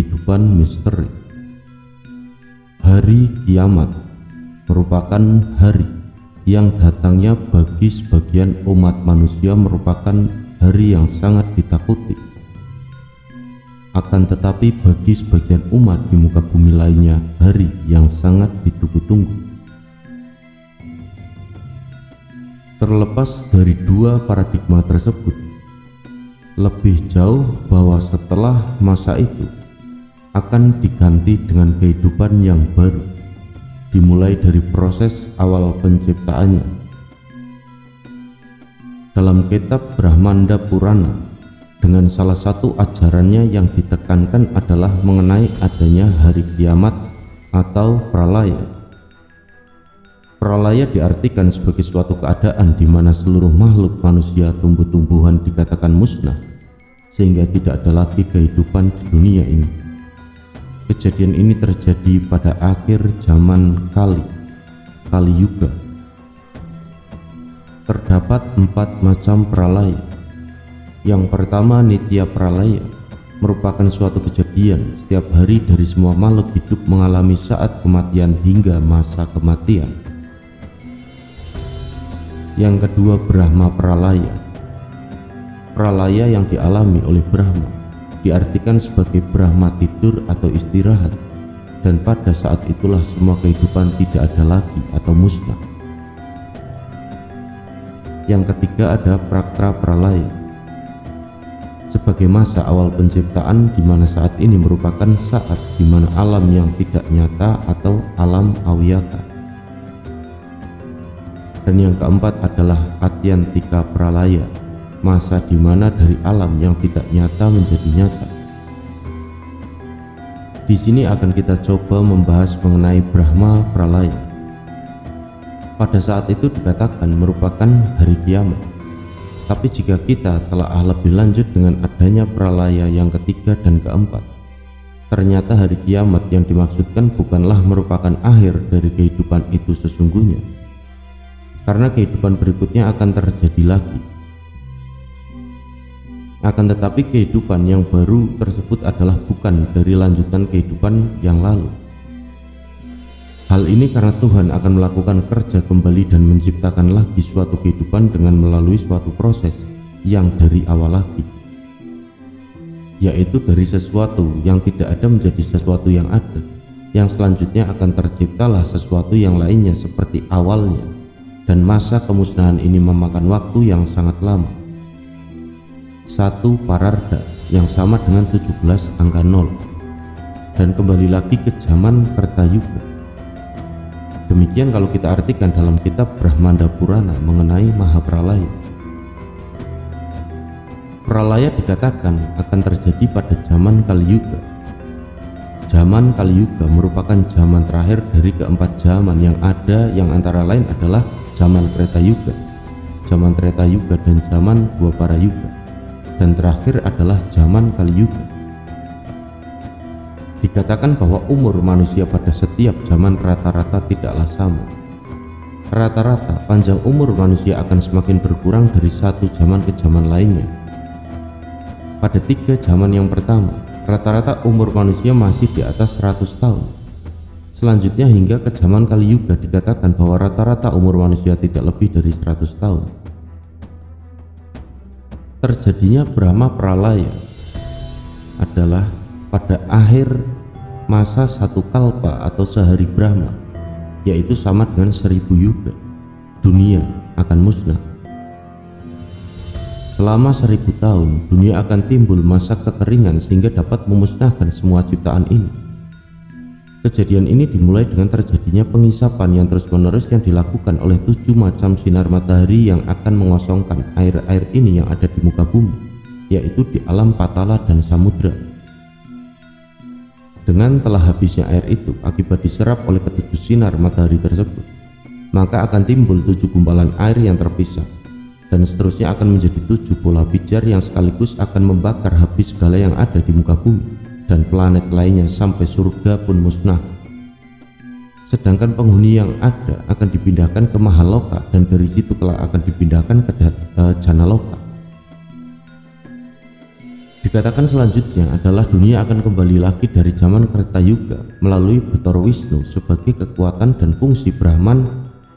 kehidupan misteri. Hari kiamat merupakan hari yang datangnya bagi sebagian umat manusia merupakan hari yang sangat ditakuti. Akan tetapi bagi sebagian umat di muka bumi lainnya, hari yang sangat ditunggu-tunggu. Terlepas dari dua paradigma tersebut, lebih jauh bahwa setelah masa itu akan diganti dengan kehidupan yang baru, dimulai dari proses awal penciptaannya. Dalam kitab Brahmanda Purana, dengan salah satu ajarannya yang ditekankan adalah mengenai adanya hari kiamat atau pralaya. Pralaya diartikan sebagai suatu keadaan di mana seluruh makhluk manusia, tumbuh-tumbuhan dikatakan musnah, sehingga tidak ada lagi kehidupan di dunia ini. Kejadian ini terjadi pada akhir zaman Kali Yuga. Terdapat 4 macam pralaya. Yang pertama, Nitya Pralaya, merupakan suatu kejadian setiap hari dari semua makhluk hidup mengalami saat kematian hingga masa kematian. Yang kedua, Brahma Pralaya. Pralaya yang dialami oleh Brahma diartikan sebagai Brahma tidur atau istirahat, dan pada saat itulah semua kehidupan tidak ada lagi atau musnah. Yang ketiga ada Prakra Pralaya, sebagai masa awal penciptaan, di mana saat ini merupakan saat di mana alam yang tidak nyata atau alam awiyaka. Dan yang keempat adalah Atyantika Pralaya, masa di mana dari alam yang tidak nyata menjadi nyata. Di sini akan kita coba membahas mengenai Brahma Pralaya. Pada saat itu dikatakan merupakan hari kiamat. Tapi jika kita telah lebih lanjut dengan adanya pralaya yang ketiga dan keempat, ternyata hari kiamat yang dimaksudkan bukanlah merupakan akhir dari kehidupan itu sesungguhnya, karena kehidupan berikutnya akan terjadi lagi. Akan tetapi kehidupan yang baru tersebut adalah bukan dari lanjutan kehidupan yang lalu. Hal ini karena Tuhan akan melakukan kerja kembali dan menciptakan lagi suatu kehidupan dengan melalui suatu proses yang dari awal lagi, yaitu dari sesuatu yang tidak ada menjadi sesuatu yang ada, yang selanjutnya akan terciptalah sesuatu yang lainnya seperti awalnya. Dan masa kemusnahan ini memakan waktu yang sangat lama, 1 Pararda yang sama dengan 17 angka 0, dan kembali lagi ke zaman Kertayuga. Demikian kalau kita artikan dalam kitab Brahmanda Purana mengenai Mahapralaya. Pralaya dikatakan akan terjadi pada zaman Kali Yuga. Zaman Kali Yuga merupakan zaman terakhir dari keempat zaman yang ada, yang antara lain adalah zaman Treta Yuga, zaman Treta Yuga, dan zaman Dwapara Yuga, dan terakhir adalah zaman Kali Yuga. Dikatakan bahwa umur manusia pada setiap zaman rata-rata tidaklah sama. Rata-rata panjang umur manusia akan semakin berkurang dari satu zaman ke zaman lainnya. Pada 3 zaman yang pertama, rata-rata umur manusia masih di atas 100 tahun. Selanjutnya hingga ke zaman Kali Yuga dikatakan bahwa rata-rata umur manusia tidak lebih dari 100 tahun. Terjadinya Brahma Pralaya adalah pada akhir masa 1 kalpa atau sehari Brahma, yaitu sama dengan 1000 yuga. Dunia akan musnah. Selama 1000 tahun dunia akan timbul masa kekeringan sehingga dapat memusnahkan semua ciptaan ini. Kejadian ini dimulai dengan terjadinya pengisapan yang terus-menerus yang dilakukan oleh 7 macam sinar matahari yang akan mengosongkan air-air ini yang ada di muka bumi, yaitu di alam Patala dan Samudra. Dengan telah habisnya air itu akibat diserap oleh ke-7 sinar matahari tersebut, maka akan timbul 7 gumpalan air yang terpisah, dan seterusnya akan menjadi 7 bola pijar yang sekaligus akan membakar habis segala yang ada di muka bumi dan planet lainnya sampai surga pun musnah. Sedangkan penghuni yang ada akan dipindahkan ke Mahaloka, dan dari situ kelak akan dipindahkan ke Janaloka. Dikatakan selanjutnya adalah dunia akan kembali lagi dari zaman Kreta Yuga melalui Bathara Wisnu sebagai kekuatan dan fungsi Brahman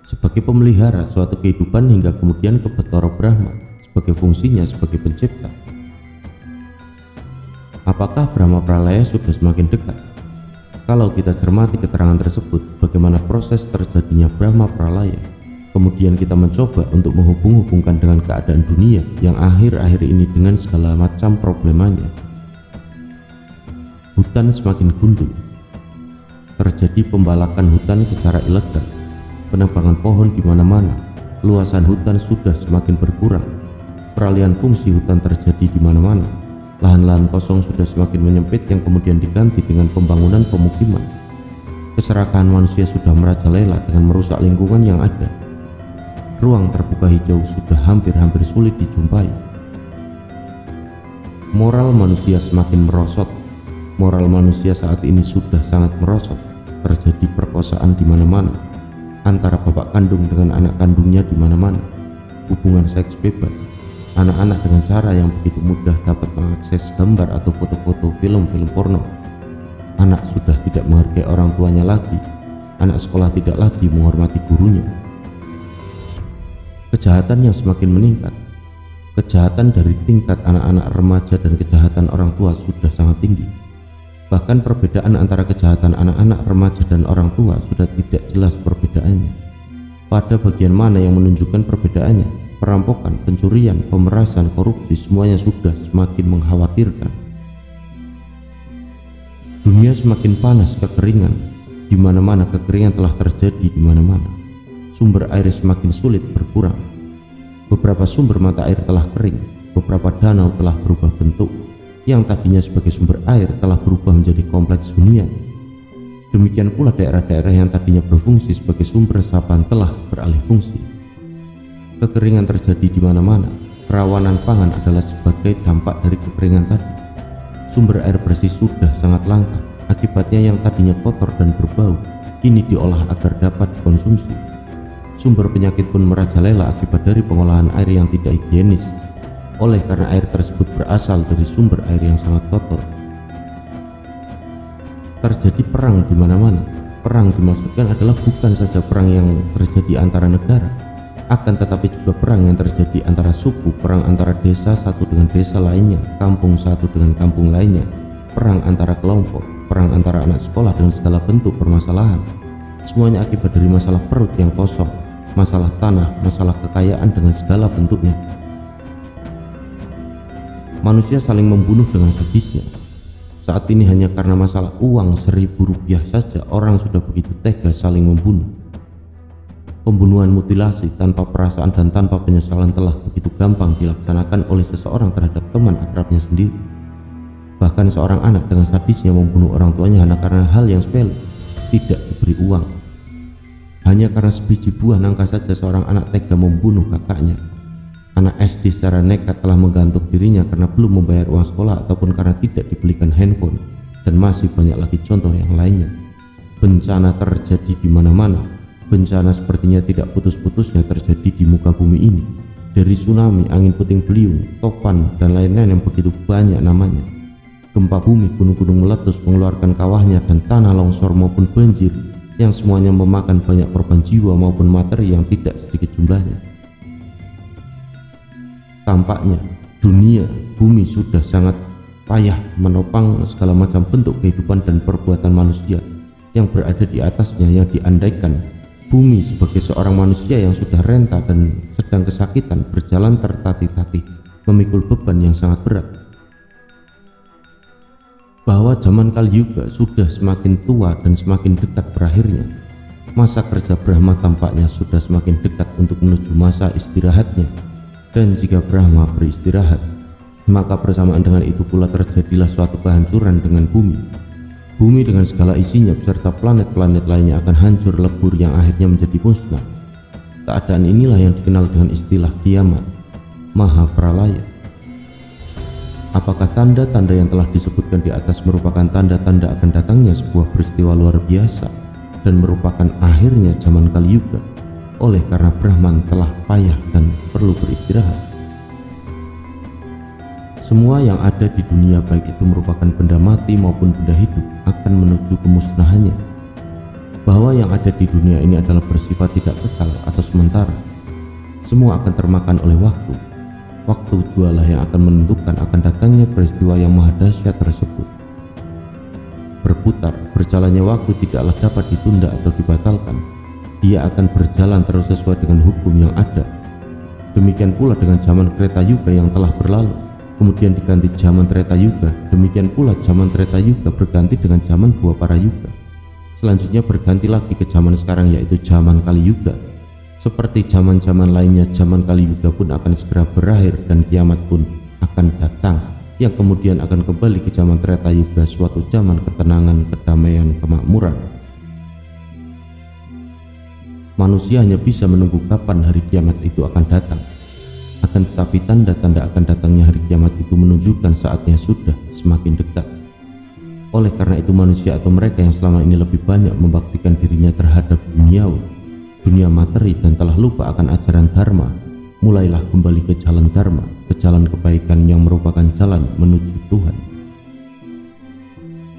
sebagai pemelihara suatu kehidupan hingga kemudian ke Bathara Brahma sebagai fungsinya sebagai pencipta. Apakah Brahma Pralaya sudah semakin dekat? Kalau kita cermati keterangan tersebut, bagaimana proses terjadinya Brahma Pralaya, kemudian kita mencoba untuk menghubung-hubungkan dengan keadaan dunia yang akhir-akhir ini dengan segala macam problemanya. Hutan semakin gundul, terjadi pembalakan hutan secara ilegal, penebangan pohon di mana-mana, luasan hutan sudah semakin berkurang, peralihan fungsi hutan terjadi di mana-mana. Lahan-lahan kosong sudah semakin menyempit yang kemudian diganti dengan pembangunan pemukiman. Keserakahan manusia sudah merajalela dengan merusak lingkungan yang ada. Ruang terbuka hijau sudah hampir-hampir sulit dijumpai. Moral manusia semakin merosot. Moral manusia saat ini sudah sangat merosot. Terjadi perkosaan di mana-mana, antara bapak kandung dengan anak kandungnya di mana-mana. Hubungan seks bebas. Anak-anak dengan cara yang begitu mudah dapat mengakses gambar atau foto-foto film-film porno. Anak sudah tidak menghargai orang tuanya lagi. Anak sekolah tidak lagi menghormati gurunya. Kejahatan yang semakin meningkat. Kejahatan dari tingkat anak-anak remaja dan kejahatan orang tua sudah sangat tinggi. Bahkan perbedaan antara kejahatan anak-anak remaja dan orang tua sudah tidak jelas perbedaannya. Pada bagian mana yang menunjukkan perbedaannya? Perampokan, pencurian, pemerasan, korupsi, semuanya sudah semakin mengkhawatirkan. Dunia semakin panas, kekeringan. Di mana-mana kekeringan telah terjadi di mana-mana. Sumber air semakin sulit berkurang. Beberapa sumber mata air telah kering, beberapa danau telah berubah bentuk. Yang tadinya sebagai sumber air telah berubah menjadi kompleks hunian. Demikian pula daerah-daerah yang tadinya berfungsi sebagai sumber resapan telah beralih fungsi. Kekeringan terjadi di mana-mana. Kerawanan pangan adalah sebagai dampak dari kekeringan tadi. Sumber air bersih sudah sangat langka. Akibatnya yang tadinya kotor dan berbau kini diolah agar dapat dikonsumsi. Sumber penyakit pun merajalela akibat dari pengolahan air yang tidak higienis. Oleh karena air tersebut berasal dari sumber air yang sangat kotor. Terjadi perang di mana-mana. Perang dimaksudkan adalah bukan saja perang yang terjadi antara negara, akan tetapi juga perang yang terjadi antara suku, perang antara desa satu dengan desa lainnya, kampung satu dengan kampung lainnya, perang antara kelompok, perang antara anak sekolah dengan segala bentuk permasalahan. Semuanya akibat dari masalah perut yang kosong, masalah tanah, masalah kekayaan dengan segala bentuknya. Manusia saling membunuh dengan sadisnya. Saat ini hanya karena masalah uang Rp1.000 saja orang sudah begitu tega saling membunuh. Pembunuhan mutilasi tanpa perasaan dan tanpa penyesalan telah begitu gampang dilaksanakan oleh seseorang terhadap teman akrabnya sendiri. Bahkan seorang anak dengan sadisnya membunuh orang tuanya hanya karena hal yang sepele, tidak diberi uang. Hanya karena sebiji buah nangka saja seorang anak tega membunuh kakaknya. Anak SD secara nekat telah menggantung dirinya karena belum membayar uang sekolah ataupun karena tidak dibelikan handphone, dan masih banyak lagi contoh yang lainnya. Bencana terjadi di mana-mana. Bencana sepertinya tidak putus-putusnya terjadi di muka bumi ini. Dari tsunami, angin puting beliung, topan, dan lain-lain yang begitu banyak namanya. Gempa bumi, gunung-gunung meletus mengeluarkan kawahnya, dan tanah longsor maupun banjir yang semuanya memakan banyak korban jiwa maupun materi yang tidak sedikit jumlahnya. Tampaknya dunia, bumi sudah sangat payah menopang segala macam bentuk kehidupan dan perbuatan manusia yang berada di atasnya, yang diandaikan bumi sebagai seorang manusia yang sudah renta dan sedang kesakitan berjalan tertatih-tatih memikul beban yang sangat berat. Bahwa zaman Kali Yuga sudah semakin tua dan semakin dekat berakhirnya. Masa kerja Brahma tampaknya sudah semakin dekat untuk menuju masa istirahatnya. Dan jika Brahma beristirahat, maka bersamaan dengan itu pula terjadilah suatu kehancuran dengan bumi. Bumi dengan segala isinya beserta planet-planet lainnya akan hancur lebur yang akhirnya menjadi musnah. Keadaan inilah yang dikenal dengan istilah kiamat, Maha Pralaya. Apakah tanda-tanda yang telah disebutkan di atas merupakan tanda-tanda akan datangnya sebuah peristiwa luar biasa dan merupakan akhirnya zaman Kali Yuga oleh karena Brahman telah payah dan perlu beristirahat? Semua yang ada di dunia, baik itu merupakan benda mati maupun benda hidup, akan menuju kemusnahannya. Bahwa yang ada di dunia ini adalah bersifat tidak kekal atau sementara. Semua akan termakan oleh waktu. Waktu jualah yang akan menentukan akan datangnya peristiwa yang maha dahsyat tersebut. Berputar, berjalannya waktu tidaklah dapat ditunda atau dibatalkan. Dia akan berjalan terus sesuai dengan hukum yang ada. Demikian pula dengan zaman Treta Yuga yang telah berlalu, kemudian diganti zaman Treta Yuga. Demikian pula zaman Treta Yuga berganti dengan zaman Dwapara Yuga. Selanjutnya berganti lagi ke zaman sekarang, yaitu zaman Kali Yuga. Seperti zaman-zaman lainnya, zaman Kali Yuga pun akan segera berakhir dan kiamat pun akan datang, yang kemudian akan kembali ke zaman Treta Yuga, suatu zaman ketenangan, kedamaian, kemakmuran. Manusia hanya bisa menunggu kapan hari kiamat itu akan datang. Akan tetapi tanda-tanda akan datangnya hari kiamat itu menunjukkan saatnya sudah semakin dekat. Oleh karena itu manusia atau mereka yang selama ini lebih banyak membaktikan dirinya terhadap duniawi, dunia materi, dan telah lupa akan ajaran Dharma, mulailah kembali ke jalan Dharma, ke jalan kebaikan yang merupakan jalan menuju Tuhan.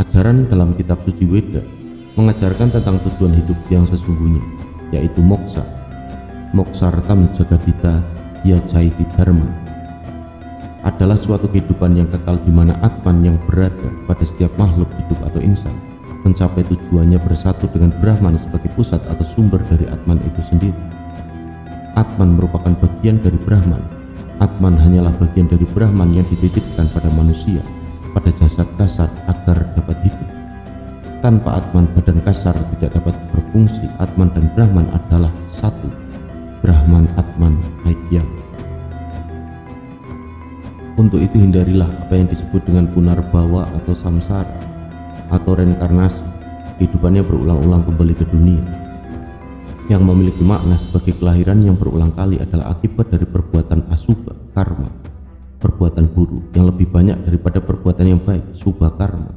Ajaran dalam kitab suci Weda mengajarkan tentang tujuan hidup yang sesungguhnya, yaitu moksa. Moksartam jagadita yacaiti dharma adalah suatu kehidupan yang kekal di mana Atman yang berada pada setiap makhluk hidup atau insan mencapai tujuannya bersatu dengan Brahman sebagai pusat atau sumber dari Atman itu sendiri. Atman merupakan bagian dari Brahman. Atman hanyalah bagian dari Brahman yang dititipkan pada manusia, pada jasad kasar agar dapat hidup. Tanpa Atman, badan kasar tidak dapat berfungsi. Atman dan Brahman adalah satu. Brahman Atman Aikyam. Untuk itu hindarilah apa yang disebut dengan punarbawa atau samsara atau reinkarnasi. Kehidupannya berulang-ulang kembali ke dunia. Yang memiliki makna sebagai kelahiran yang berulang kali adalah akibat dari perbuatan asubha, karma, perbuatan buruk yang lebih banyak daripada perbuatan yang baik, subha karma.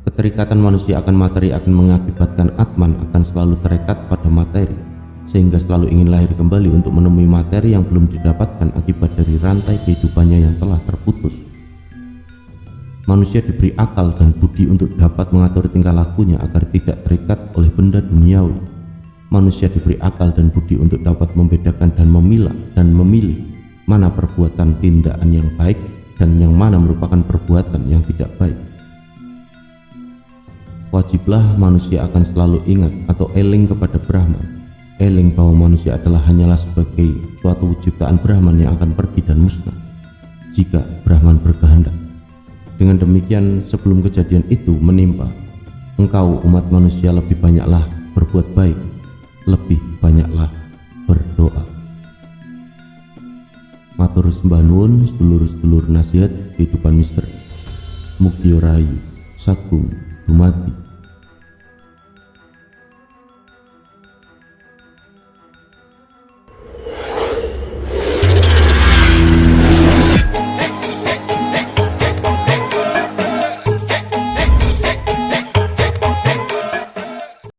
Keterikatan manusia akan materi akan mengakibatkan Atman akan selalu terikat pada materi, sehingga selalu ingin lahir kembali untuk menemui materi yang belum didapatkan akibat dari rantai kehidupannya yang telah terputus. Manusia diberi akal dan budi untuk dapat mengatur tingkah lakunya agar tidak terikat oleh benda duniawi. Manusia diberi akal dan budi untuk dapat membedakan dan memilah dan memilih mana perbuatan tindakan yang baik dan yang mana merupakan perbuatan yang tidak baik. Wajiblah manusia akan selalu ingat atau eling kepada Brahman, eling bahwa manusia hanyalah sebagai suatu ciptaan Brahman yang akan pergi dan musnah jika Brahman berkehendak. Dengan demikian, sebelum kejadian itu menimpa, engkau umat manusia lebih banyaklah berbuat baik, lebih banyaklah berdoa. Matur sembah nuwun sedulur-sedulur nasihat kehidupan misteri. Mugi rahayu sagung dumadi.